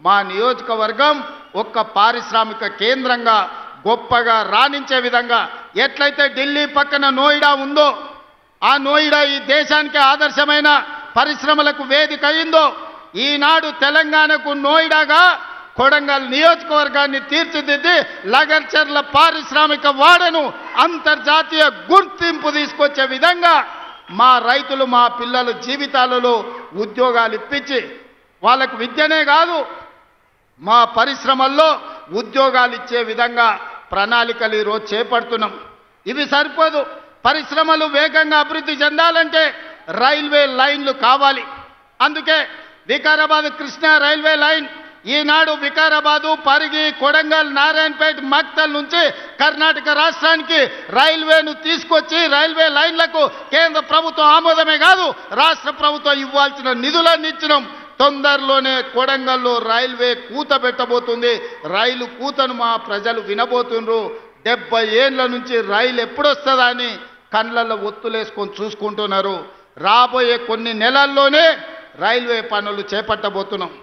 మా నియోజకవర్గం ఒక్క పారిశ్రామిక కేంద్రంగా గొప్పగా రాణించే విధంగా ఎట్లయితే ఢిల్లీ పక్కన నోయిడా ఉందో, ఆ నోయిడా ఈ దేశానికి ఆదర్శమైన పరిశ్రమలకు వేదిక అయిందో, ఈనాడు తెలంగాణకు నోయిడాగా కొడంగల్ నియోజకవర్గాన్ని తీర్చిదిద్ది లగర్చర్ల పారిశ్రామిక వాడను అంతర్జాతీయ గుర్తింపు తీసుకొచ్చే విధంగా మా రైతులు, మా పిల్లల జీవితాలలో ఉద్యోగాలు ఇప్పించి వాళ్ళకు విద్యనే కాదు మా పరిశ్రమల్లో ఉద్యోగాలు ఇచ్చే విధంగా ప్రణాళికలు ఈరోజు చేపడుతున్నాం. ఇవి సరిపోదు. పరిశ్రమలు వేగంగా అభివృద్ధి చెందాలంటే రైల్వే లైన్లు కావాలి. అందుకే వికారాబాద్ కృష్ణా రైల్వే లైన్ ఈనాడు వికారాబాదు, పరిగి, కొడంగల్, నారాయణపేట, మక్తల్ నుంచి కర్ణాటక రాష్ట్రానికి రైల్వేను తీసుకొచ్చి రైల్వే లైన్లకు కేంద్ర ప్రభుత్వం ఆమోదమే కాదు రాష్ట్ర ప్రభుత్వం ఇవ్వాల్సిన నిధులన్నీ ఇచ్చినాం. తొందరలోనే కొడంగల్లో రైల్వే కూత పెట్టబోతుంది. రైలు కూతను మా ప్రజలు వినబోతున్నారు. 70 ఏళ్ల నుంచి రైలు ఎప్పుడొస్తుందా అని కళ్ళల్లో ఒత్తులేసుకొని చూసుకుంటున్నారు. రాబోయే కొన్ని నెలల్లోనే రైల్వే పనులు చేపట్టబోతున్నాం.